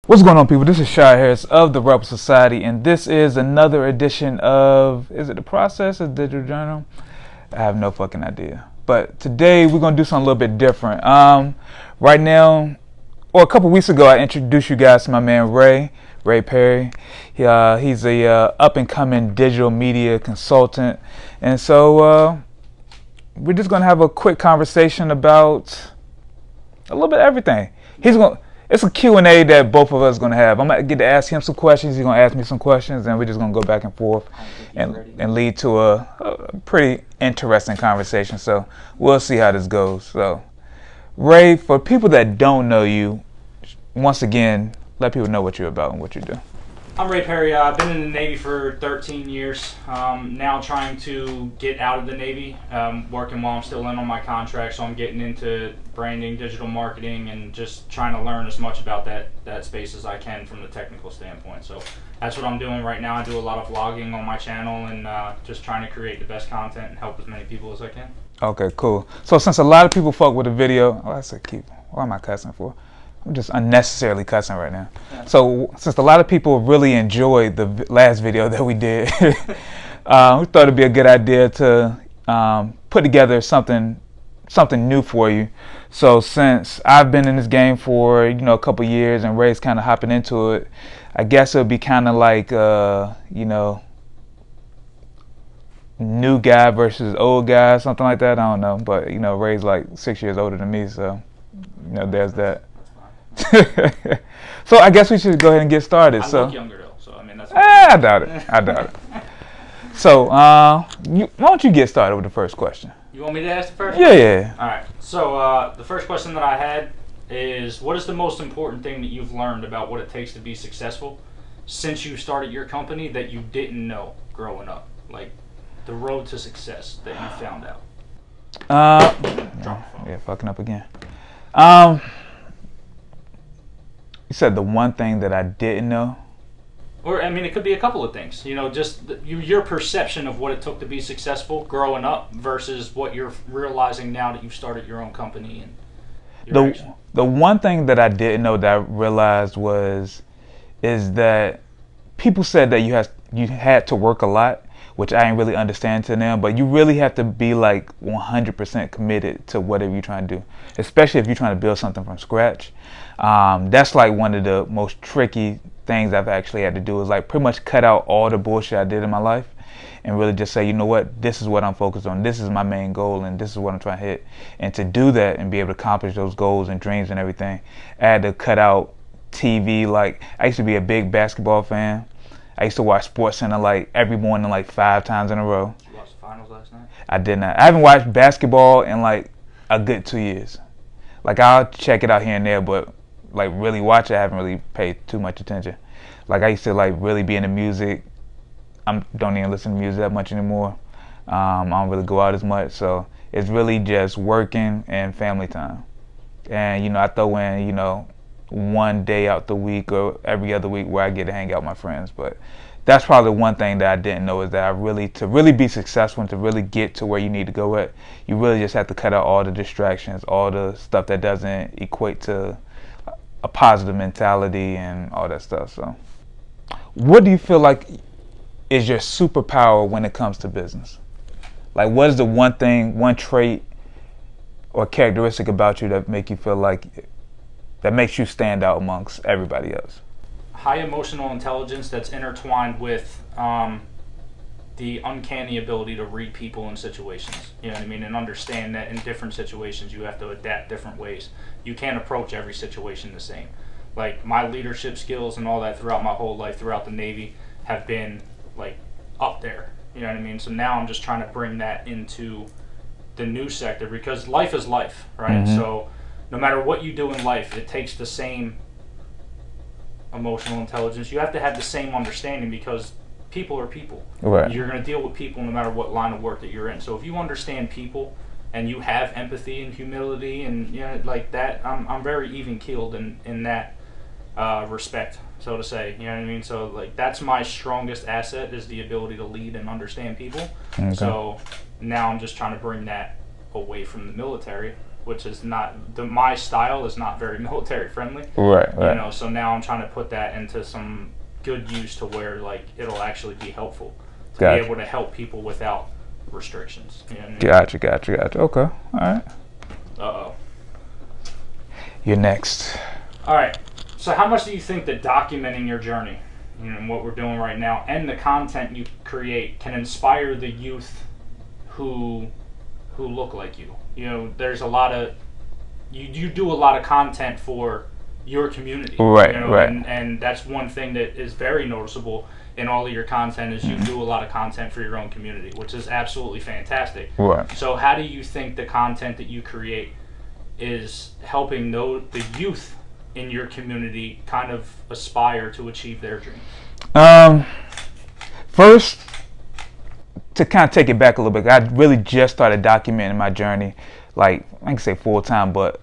What's going on, people? This is Shire Harris of the Rebel Society, and this is another edition of, is it The Process of Digital Journal? I have no fucking idea. But today we're going to do something a little bit different. Right now, or a couple weeks ago, I introduced you guys to my man Ray Perry. He's a up-and-coming digital media consultant. And so we're just going to have a quick conversation about a little bit of everything. It's a Q&A that both of us are going to have. I'm going to get to ask him some questions. He's going to ask me some questions, and we're just going to go back and forth and lead to a pretty interesting conversation. So we'll see how this goes. So, Ray, for people that don't know you, once again, let people know what you're about and what you do. I'm Ray Perry. I've been in the Navy for 13 years. Now trying to get out of the Navy, working while I'm still in on my contract, so I'm getting into branding, digital marketing, and just trying to learn as much about that space as I can from the technical standpoint. So that's what I'm doing right now. I do a lot of vlogging on my channel and just trying to create the best content and help as many people as I can. Okay, cool. So since a lot of people fuck with the video, I said what am I cussing for? I'm just unnecessarily cussing right now. Yeah. So since a lot of people really enjoyed the last video that we did, we thought it'd be a good idea to put together something new for you. So since I've been in this game for a couple years and Ray's kind of hopping into it, I guess it would be kind of like new guy versus old guy, something like that. I don't know, but Ray's like 6 years older than me, so there's that. So I guess we should go ahead and get started. I look younger though, so I mean that's. I doubt it. So why don't you get started with the first question? You want me to ask the first? Yeah. All right. So the first question that I had is, what is the most important thing that you've learned about what it takes to be successful since you started your company that you didn't know growing up, like the road to success that you found out? Yeah, fucking up again. You said the one thing that I didn't know? Or, I mean, it could be a couple of things. Just your perception of what it took to be successful growing up versus what you're realizing now that you've started your own company. And the one thing that I didn't know that I realized is that people said that you had to work a lot, which I didn't really understand to them, but you really have to be like 100% committed to whatever you're trying to do, especially if you're trying to build something from scratch. That's like one of the most tricky things I've actually had to do, is like pretty much cut out all the bullshit I did in my life and really just say, you know what, this is what I'm focused on, this is my main goal, and this is what I'm trying to hit. And to do that and be able to accomplish those goals and dreams and everything, I had to cut out TV. Like, I used to be a big basketball fan. I used to watch SportsCenter like every morning, like 5 times in a row. Did you watch the finals last night? I did not. I haven't watched basketball in like a good 2 years. Like, I'll check it out here and there, but like really watch it, I haven't really paid too much attention. Like, I used to like really be into music. I don't even listen to music that much anymore. I don't really go out as much, so it's really just working and family time. And I throw in one day out the week or every other week where I get to hang out with my friends. But that's probably one thing that I didn't know, is that to really be successful and to really get to where you need to go at, you really just have to cut out all the distractions, all the stuff that doesn't equate to a positive mentality and all that stuff. So what do you feel like is your superpower when it comes to business? Like, what is the one trait or characteristic about you that makes you stand out amongst everybody else? High emotional intelligence that's intertwined with the uncanny ability to read people in situations. You know what I mean? And understand that in different situations you have to adapt different ways. You can't approach every situation the same. Like, my leadership skills and all that throughout my whole life, throughout the Navy, have been like up there. You know what I mean? So now I'm just trying to bring that into the new sector, because life is life, right? Mm-hmm. So no matter what you do in life, it takes the same emotional intelligence. You have to have the same understanding, because people are people. Right. You're going to deal with people no matter what line of work that you're in. So if you understand people and you have empathy and humility and like that, I'm very even keeled in that respect, so to say. You know what I mean? So like, that's my strongest asset, is the ability to lead and understand people. Okay. So now I'm just trying to bring that away from the military, which is not my style is not very military friendly. Right. You know, so now I'm trying to put that into some good use to where like it'll actually be helpful to be able to help people without restrictions. You know what I mean? Gotcha. Okay. All right. Uh-oh. You're next. All right. So how much do you think that documenting your journey, you know, what we're doing right now, and the content you create can inspire the youth who look like you? You know, there's a lot of you do a lot of content for your community, right? You know, right. And that's one thing that is very noticeable in all of your content is you do a lot of content for your own community, which is absolutely fantastic. Right. So how do you think the content that you create is helping the youth in your community kind of aspire to achieve their dreams? First, to kind of take it back a little bit, I really just started documenting my journey, like I can say full time, but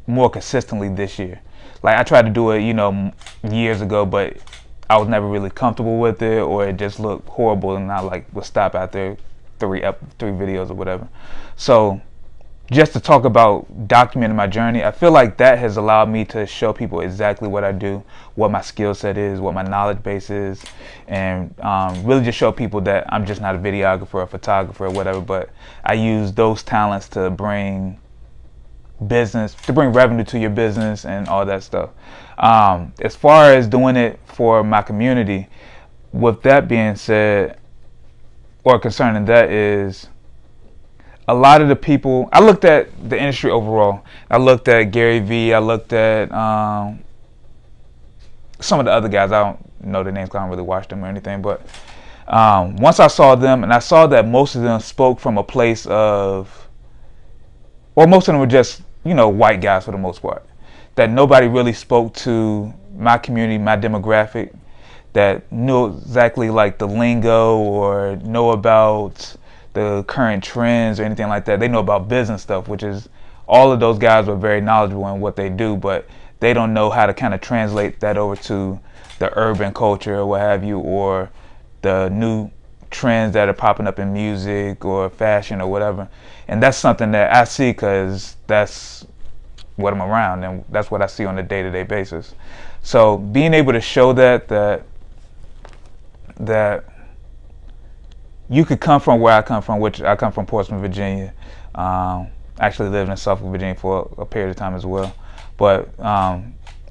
more consistently this year. Like I tried to do it, you know, years ago, but I was never really comfortable with it, or it just looked horrible, and I like would stop after three videos or whatever. So just to talk about documenting my journey, I feel like that has allowed me to show people exactly what I do, what my skill set is, what my knowledge base is, and really just show people that I'm just not a videographer or photographer or whatever, but I use those talents to bring revenue to your business and all that stuff. As far as doing it for my community, with that being said, or concerning that is, a lot of the people, I looked at the industry overall. I looked at Gary Vee. I looked at some of the other guys. I don't know their names because I don't really watch them or anything. But once I saw them, and I saw that most of them spoke from a place of, or most of them were just, you know, white guys for the most part. That nobody really spoke to my community, my demographic, that knew exactly like the lingo or know about the current trends or anything like that. They know about business stuff, which is, all of those guys are very knowledgeable in what they do, but they don't know how to kind of translate that over to the urban culture or what have you, or the new trends that are popping up in music or fashion or whatever. And that's something that I see because that's what I'm around and that's what I see on a day-to-day basis. So being able to show that you could come from where I come from, which I come from Portsmouth, Virginia. Actually lived in Suffolk, Virginia for a period of time as well. But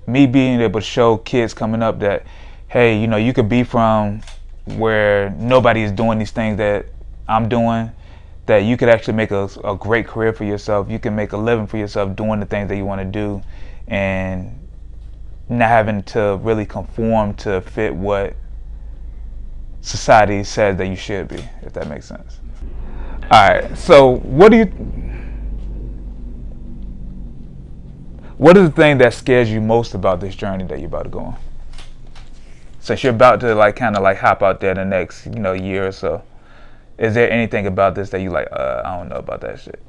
me being able to show kids coming up that, hey, you know, you could be from where nobody is doing these things that I'm doing, that you could actually make a great career for yourself. You can make a living for yourself doing the things that you want to do and not having to really conform to fit what society says that you should be, if that makes sense. All right, so what is the thing that scares you most about this journey that you're about to go on? Since you're about to like kind of like hop out there the next, you know, year or so, is there anything about this that you like, I don't know about that shit?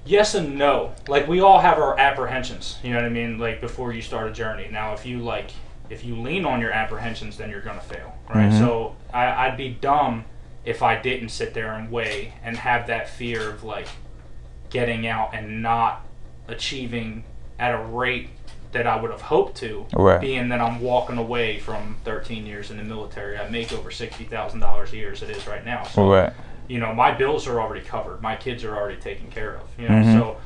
Yes and no. Like we all have our apprehensions, you know what I mean? Like before you start a journey. Now if you lean on your apprehensions, then you're going to fail, right? Mm-hmm. So I'd be dumb if I didn't sit there and weigh and have that fear of like getting out and not achieving at a rate that I would have hoped to, right. Being that I'm walking away from 13 years in the military. I make over $60,000 a year as it is right now. So, right. You know, my bills are already covered. My kids are already taken care of, you know, mm-hmm. So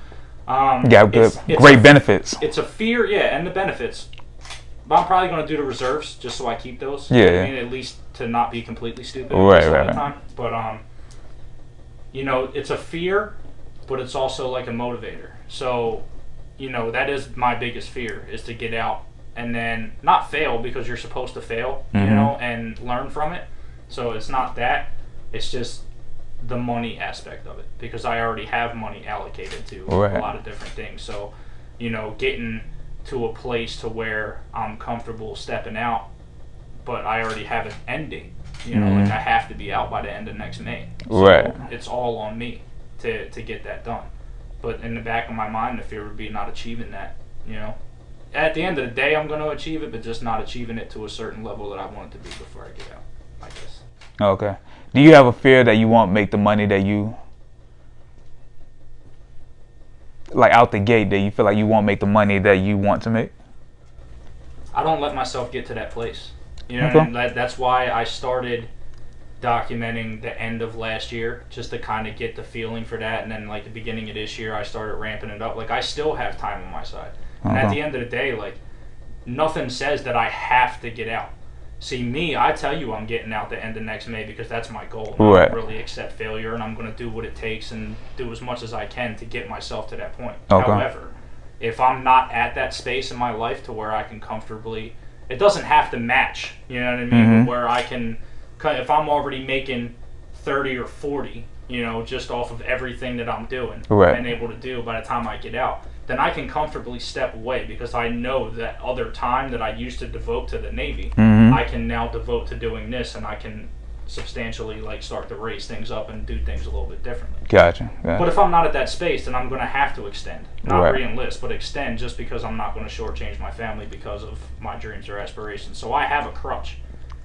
yeah, good, great benefits. It's a fear, yeah, and the benefits. But I'm probably going to do the reserves just so I keep those. Yeah. I mean, at least to not be completely stupid. Right. Time. But, you know, it's a fear, but it's also like a motivator. So, you know, that is my biggest fear, is to get out and then not fail, because you're supposed to fail, mm-hmm. you know, and learn from it. So it's not that. It's just the money aspect of it, because I already have money allocated to right. a lot of different things. So, you know, getting to a place to where I'm comfortable stepping out, but I already have an end date. You know, mm-hmm. like I have to be out by the end of next May. So right. It's all on me to get that done. But in the back of my mind, the fear would be not achieving that, you know. At the end of the day, I'm going to achieve it, but just not achieving it to a certain level that I want it to be before I get out, I guess. Okay. Do you have a fear that you won't make the money that you like out the gate that you feel like you won't make the money that you want to make? I don't let myself get to that place. You know, Okay. and that's why I started documenting the end of last year, just to kind of get the feeling for that. And then like the beginning of this year, I started ramping it up. Like I still have time on my side. And at the end of the day, like nothing says that I have to get out. See, me, I tell you I'm getting out the end of next May because that's my goal. And I don't really accept failure, and I'm going to do what it takes and do as much as I can to get myself to that point. Okay. However, if I'm not at that space in my life to where I can comfortably, it doesn't have to match, you know what I mean? But where I can, if I'm already making 30 or 40, you know, just off of everything that I'm doing and able to do by the time I get out, then I can comfortably step away because I know that other time that I used to devote to the Navy, I can now devote to doing this, and I can substantially like start to raise things up and do things a little bit differently. Gotcha. But if I'm not at that space, then I'm going to have to extend. Not re-enlist, but extend, just because I'm not going to shortchange my family because of my dreams or aspirations. So I have a crutch,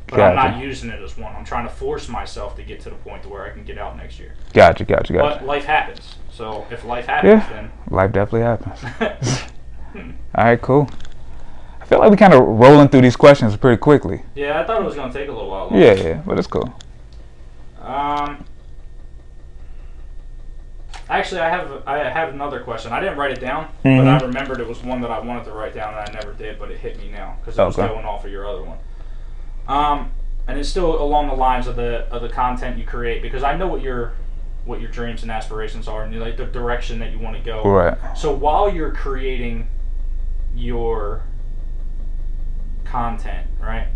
but I'm not using it as one. I'm trying to force myself to get to the point to where I can get out next year. Gotcha. But life happens. So if life happens, then life definitely happens. All right, cool. I feel like we kind of rolling through these questions pretty quickly. Yeah, I thought it was going to take a little while longer. Yeah, but it's cool. Actually, I have another question. I didn't write it down, but I remembered it was one that I wanted to write down and I never did, but it hit me now because it was going off of your other one. And it's still along the lines of the content you create, because I know what your dreams and aspirations are, and like the direction that you want to go. Right. So while you're creating your content, right,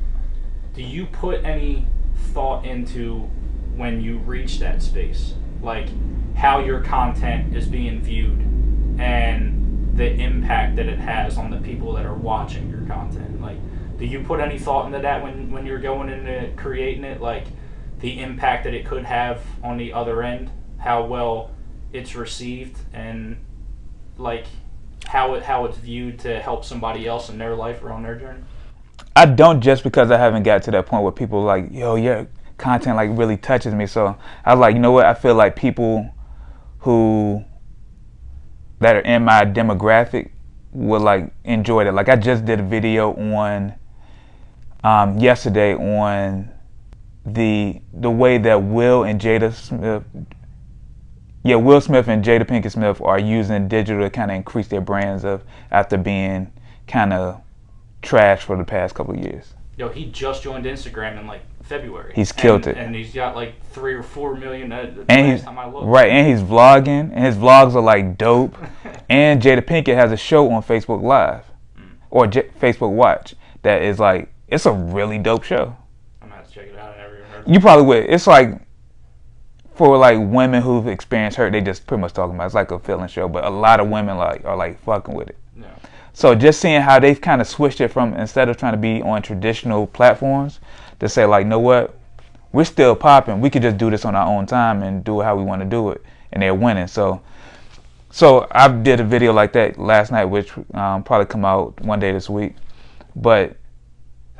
do you put any thought into when you reach that space, like how your content is being viewed and the impact that it has on the people that are watching your content? Like, do you put any thought into that when you're going into creating it, like the impact that it could have on the other end, how well it's received, and like how it's viewed to help somebody else in their life or on their journey? I don't, just because I haven't got to that point where people are like, yo, your content like really touches me. So I was like, you know what? I feel like people that are in my demographic will like enjoy that. Like I just did a video on yesterday on the way that Will Smith and Jada Pinkett Smith are using digital to kind of increase their brands after being kind of trash for the past couple of years. Yo, he just joined Instagram in like February. He's killed it, and he's got like 3 or 4 million. And time I looked. Right, and he's vlogging, and his vlogs are like dope. And Jada Pinkett has a show on Facebook Live or Facebook Watch that is like, it's a really dope show. I'm gonna have to check it out. I never even heard of You probably would. It's like for like women who've experienced hurt, they just pretty much talking about it. It's like a feeling show, but a lot of women are like fucking with it. Yeah. So just seeing how they've kind of switched it from, instead of trying to be on traditional platforms, to say like, know what, we're still popping. We could just do this on our own time and do it how we want to do it, and they're winning. So I did a video like that last night, which probably come out one day this week. But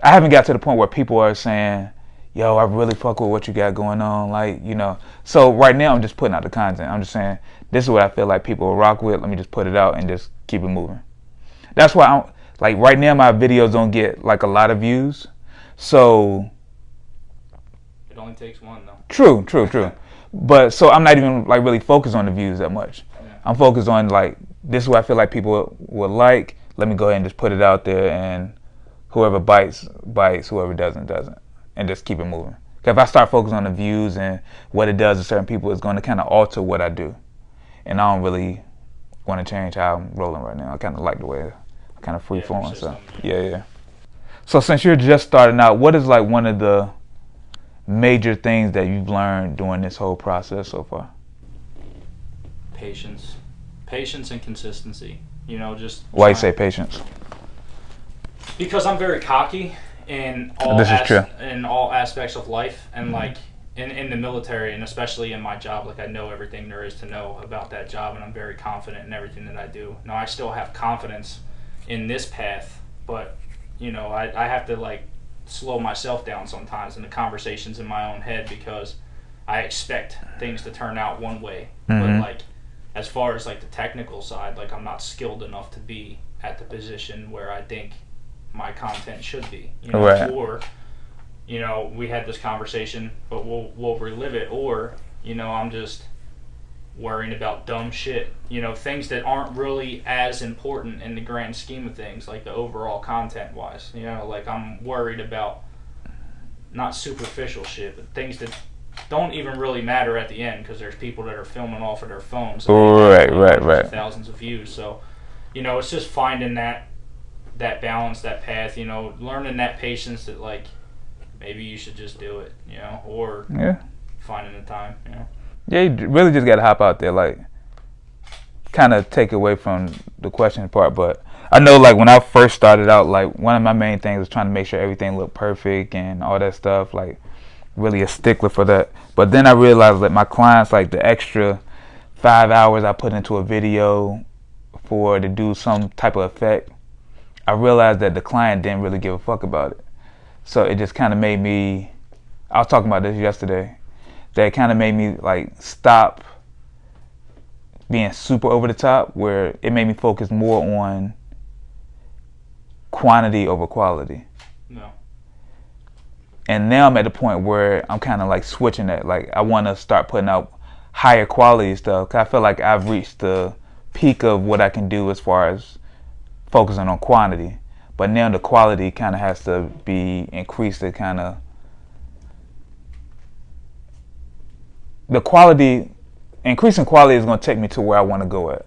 I haven't got to the point where people are saying, yo, I really fuck with what you got going on, like, you know. So right now I'm just putting out the content. I'm just saying, this is what I feel like people will rock with. Let me just put it out and just keep it moving. That's why I'm like, right now my videos don't get like a lot of views. So it only takes one though. True. But so I'm not even like really focused on the views that much. Yeah. I'm focused on like, this is what I feel like people will like. Let me go ahead and just put it out there, and whoever bites, whoever doesn't, and just keep it moving. Because if I start focusing on the views and what it does to certain people, it's going to kind of alter what I do. And I don't really want to change how I'm rolling right now. I kind of like the way I'm kind of free flowing. So yeah. So since you're just starting out, what is like one of the major things that you've learned during this whole process so far? Patience and consistency. You know, just why you say patience? Because I'm very cocky in all in all aspects of life, and like in the military, and especially in my job, like I know everything there is to know about that job, and I'm very confident in everything that I do. Now I still have confidence in this path, but you know, I have to like slow myself down sometimes in the conversations in my own head, because I expect things to turn out one way, but like as far as like the technical side, like I'm not skilled enough to be at the position where I think my content should be, you know, Right. or, you know, we had this conversation, but we'll relive it, or, you know, I'm just worrying about dumb shit, you know, things that aren't really as important in the grand scheme of things, like the overall content wise, you know, like I'm worried about not superficial shit, but things that don't even really matter at the end, because there's people that are filming off of their phones, Right. thousands of views. So, you know, it's just finding that balance, that path, you know, learning that patience that like maybe you should just do it, you know, or Yeah. finding the time, you know. Yeah, you really just gotta hop out there, like, kind of take away from the question part. But I know, like, when I first started out, like, one of my main things was trying to make sure everything looked perfect and all that stuff, like, really a stickler for that. But then I realized that my clients, like, the extra 5 hours I put into a video to do some type of effect, I realized that the client didn't really give a fuck about it. So it just kind of made me, I was talking about this yesterday, that kind of made me like stop being super over the top, where it made me focus more on quantity over quality. No. And now I'm at the point where I'm kind of like switching that. Like I want to start putting out higher quality stuff, 'cause I feel like I've reached the peak of what I can do as far as focusing on quantity. But now the quality kind of has to be increased to kind of, increasing quality is going to take me to where I want to go at.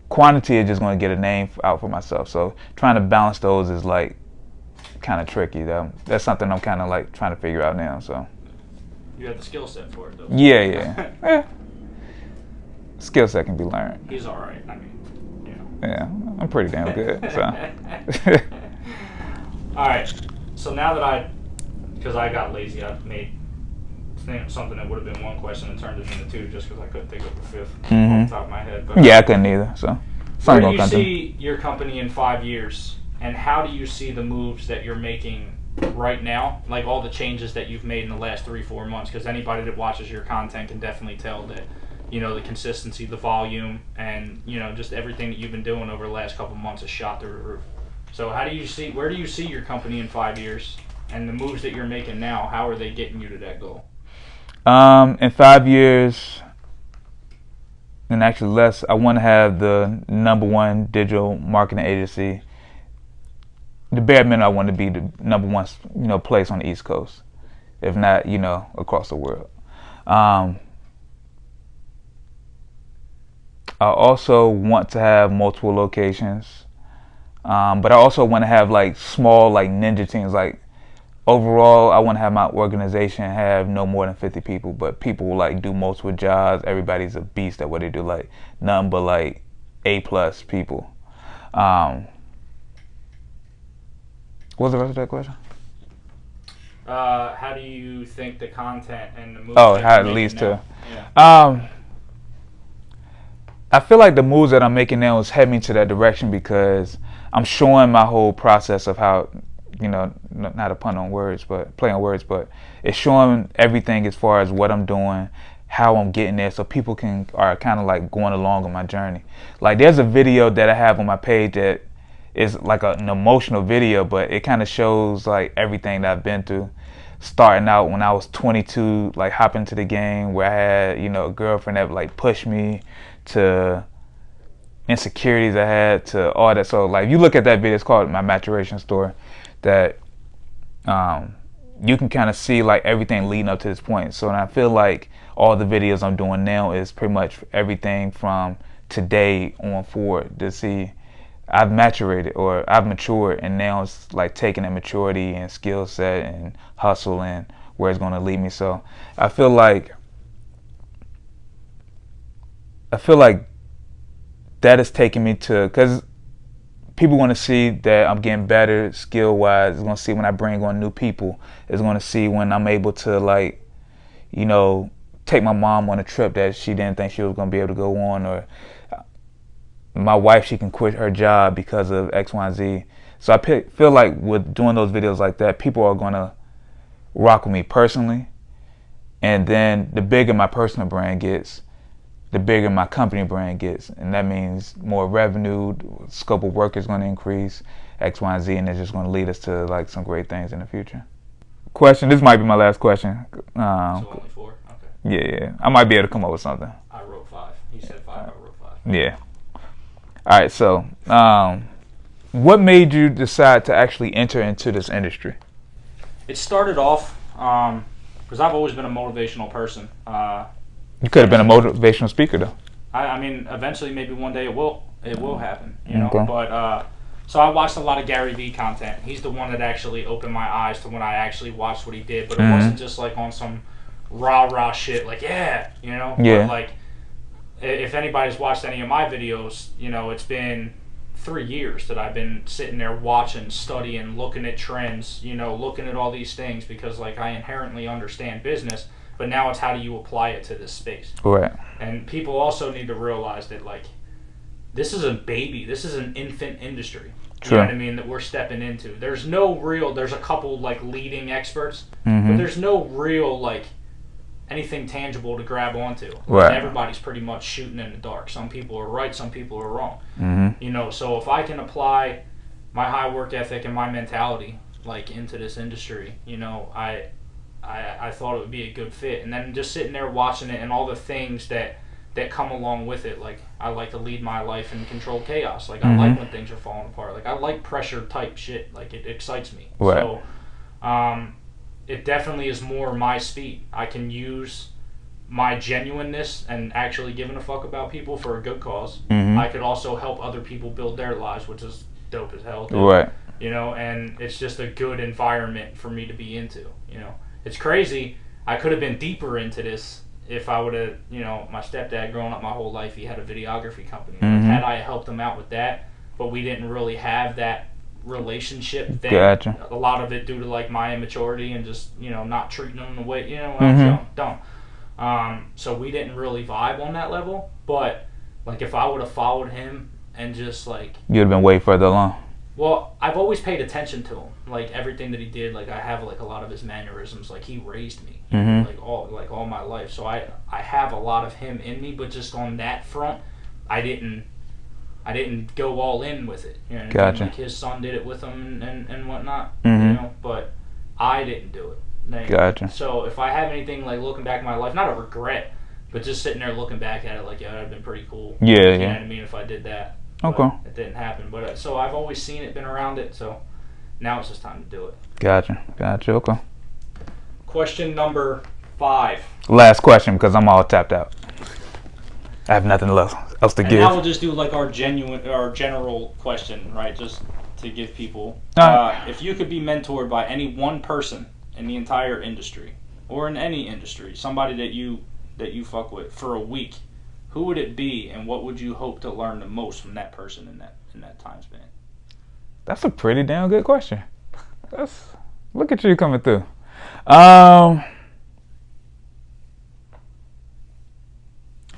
Quantity is just going to get a name out for myself. So trying to balance those is like kind of tricky. That's something I'm kind of like trying to figure out now. So You have the skill set for it, though. yeah. Skill set can be learned. He's all right. I mean, you know. Yeah, I'm pretty damn good. So. All right. So now that because I got lazy, I made something that would have been one question and turned it into two, just because I couldn't think of the fifth off the top of my head. But Yeah, I couldn't either. So. Where do you see your company in 5 years, and how do you see the moves that you're making right now, like all the changes that you've made in the last 3-4 months? Because anybody that watches your content can definitely tell that, you know, the consistency, the volume, and, you know, just everything that you've been doing over the last couple months has shot through the roof. So where do you see your company in 5 years, and the moves that you're making now, how are they getting you to that goal? In 5 years, and actually less, I want to have the #1 digital marketing agency. The bare minimum, I want to be the #1, place on the East Coast, if not, across the world. I also want to have multiple locations, but I also want to have like small, like ninja teams. Like overall, I want to have my organization have no more than 50 people, but people will like do multiple jobs. Everybody's a beast at what they do, like nothing but like A+ people. What was the rest of that question? How do you think the content and the moves? Oh, how it leads to. Yeah. I feel like the moves that I'm making now is heading me to that direction because I'm showing my whole process of how, not a pun on words, but play on words, but it's showing everything as far as what I'm doing, how I'm getting there, so people are kind of like going along on my journey. Like there's a video that I have on my page that is like an emotional video, but it kind of shows like everything that I've been through. Starting out when I was 22, like hopping into the game where I had, a girlfriend that like pushed me, to insecurities I had, to all that. So like you look at that video, it's called My Maturation Story, that you can kind of see like everything leading up to this point. So and I feel like all the videos I'm doing now is pretty much everything from today on forward to see I've matured, and now it's like taking that maturity and skill set and hustle and where it's going to lead me. So I feel like that is taking me to, because people want to see that I'm getting better skill-wise. It's going to see when I bring on new people. It's going to see when I'm able to like, take my mom on a trip that she didn't think she was going to be able to go on, or my wife, she can quit her job because of X, Y, and Z. So I feel like with doing those videos like that, people are going to rock with me personally. And then the bigger my personal brand gets, the bigger my company brand gets, and that means more revenue, scope of work is going to increase, X, Y, and Z, and it's just going to lead us to like some great things in the future. Question. This might be my last question. So only 4. Okay. Yeah, I might be able to come up with something. I wrote 5. He said 5. I wrote 5. Yeah. All right. So, what made you decide to actually enter into this industry? It started off because I've always been a motivational person. You could have been a motivational speaker, though. I mean, eventually, maybe one day it will happen, you know. Okay. But so I watched a lot of Gary Vee content. He's the one that actually opened my eyes to when I actually watched what he did. But it wasn't just like on some rah shit, like you know. Yeah. But like, if anybody's watched any of my videos, you know, it's been 3 years that I've been sitting there watching, studying, looking at trends, you know, looking at all these things because like I inherently understand business. But now it's how do you apply it to this space? Right. And people also need to realize that like this is a baby, this is an infant industry. True. You know what I mean? That we're stepping into. There's a couple like leading experts, Mm-hmm. but there's no real like anything tangible to grab onto. Right. Everybody's pretty much shooting in the dark. Some people are right, some people are wrong. Mm-hmm. You know, so if I can apply my high work ethic and my mentality like into this industry, you know, I thought it would be a good fit. And then just sitting there watching it and all the things that come along with it, like I like to lead my life in controlled chaos. Like I like when things are falling apart. Like I like pressure type shit. Like it excites me. Right. So it definitely is more my speed. I can use my genuineness and actually giving a fuck about people for a good cause. Mm-hmm. I could also help other people build their lives, which is dope as hell, dude. Right. You know, and it's just a good environment for me to be into, you know. It's crazy. I could have been deeper into this if I would have, you know, my stepdad growing up my whole life, he had a videography company. Mm-hmm. Like, had I helped him out with that, but we didn't really have that relationship then. Gotcha. A lot of it due to like my immaturity and just, you know, not treating him the way, you know, when I was dumb. So we didn't really vibe on that level, but like if I would have followed him and just like, You'd have been way further along. well, I've always paid attention to him. Like everything that he did, like I have like a lot of his mannerisms. Like he raised me, Mm-hmm. like all my life. So I have a lot of him in me, but just on that front, I didn't go all in with it. You know what I mean? Gotcha. Like his son did it with him and whatnot. Mm-hmm. You know, but I didn't do it. Like, Gotcha. So if I have anything like looking back in my life, not a regret, but just sitting there looking back at it, like yeah, that'd been pretty cool. Yeah, You yeah. know what I mean? If I did that. Okay. But it didn't happen. But so I've always seen it, been around it. So now it's just time to do it. Gotcha. Okay. Question number 5. Last question because I'm all tapped out. I have nothing else to And give. now we'll just do like our general question, right? Just to give people. If you could be mentored by any one person in the entire industry, or in any industry, somebody that you fuck with for a week, who would it be, and what would you hope to learn the most from that person in that time span? That's a pretty damn good question. Look at you coming through.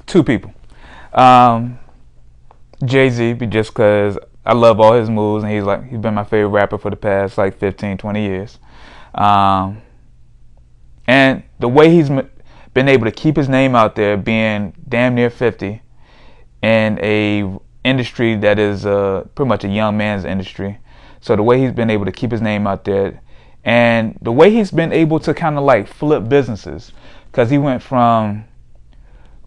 Two people. Jay-Z, just because I love all his moves, and he's been my favorite rapper for the past like 15, 20 years. And the way he's been able to keep his name out there, being damn near 50, in a industry that is pretty much a young man's industry. So the way he's been able to keep his name out there, and the way he's been able to kind of like flip businesses, because he went from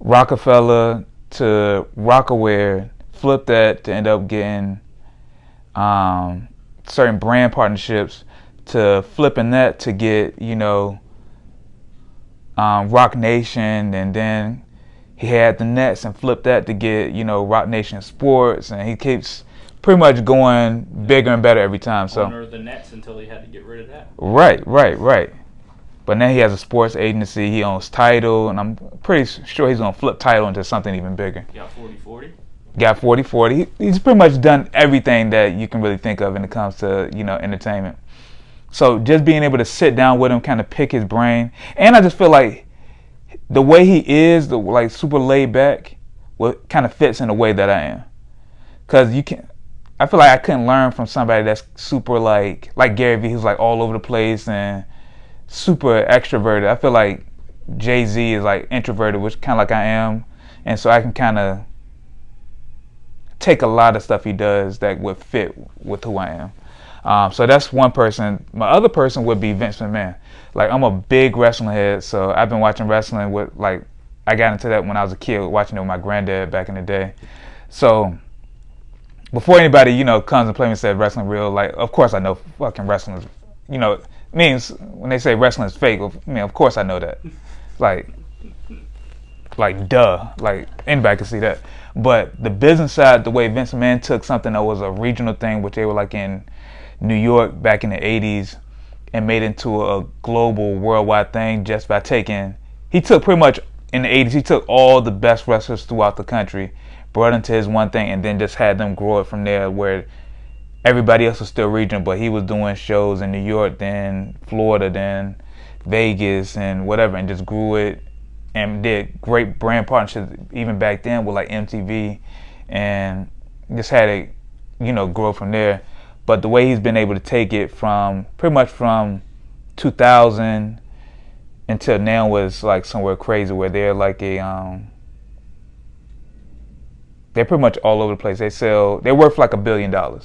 Rockefeller to Rockaware, flipped that to end up getting certain brand partnerships, to flipping that to get, you know, Rock Nation, and then he had the Nets and flipped that to get, you know, Rock Nation Sports, and he keeps pretty much going bigger and better every time. So Owner of the Nets until he had to get rid of that. Right. But now he has a sports agency. He owns Tidal, and I'm pretty sure he's gonna flip Tidal into something even bigger. Got 40-40. Got 40-40. He's pretty much done everything that you can really think of when it comes to, you know, entertainment. So just being able to sit down with him, kind of pick his brain, and I just feel like the way he is, the like super laid back, what kind of fits in the way that I am. Cause I feel like I couldn't learn from somebody that's super like Gary Vee, who's like all over the place and super extroverted. I feel like Jay-Z is like introverted, which kind of like I am, and so I can kind of take a lot of stuff he does that would fit with who I am. So that's one person. My other person would be Vince McMahon. Like, I'm a big wrestling head, so I've been watching wrestling with, like, I got into that when I was a kid, watching it with my granddad back in the day. So before anybody, comes and play me and says wrestling real, like, of course I know fucking wrestling is, means when they say wrestling is fake, of course I know that. Like duh, like anybody can see that. But the business side, the way Vince McMahon took something that was a regional thing, which they were like in New York back in the 80s, and made it into a global, worldwide thing just by he took pretty much, in the 80s, he took all the best wrestlers throughout the country, brought into his one thing, and then just had them grow it from there, where everybody else was still regional, but he was doing shows in New York, then Florida, then Vegas, and whatever, and just grew it, and did great brand partnerships even back then with like MTV, and just had it, grow from there. But the way he's been able to take it from pretty much from 2000 until now was like somewhere crazy, where they're like they're pretty much all over the place. They're worth like $1 billion. I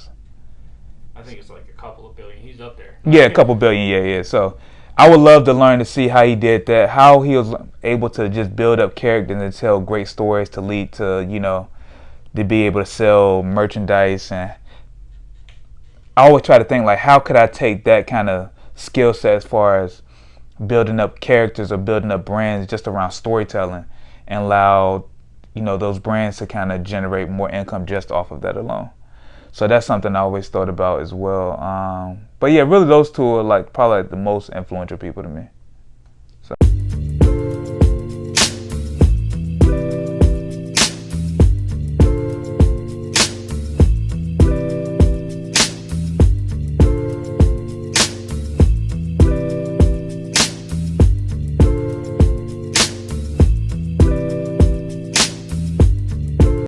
think it's like a couple of billion. He's up there. Yeah, a couple billion. Yeah. So I would love to learn to see how he did that, how he was able to just build up characters and tell great stories to lead to, to be able to sell merchandise. And I always try to think, like, how could I take that kind of skill set as far as building up characters or building up brands just around storytelling, and allow, those brands to kind of generate more income just off of that alone. So that's something I always thought about as well. But yeah, really those two are like probably like the most influential people to me.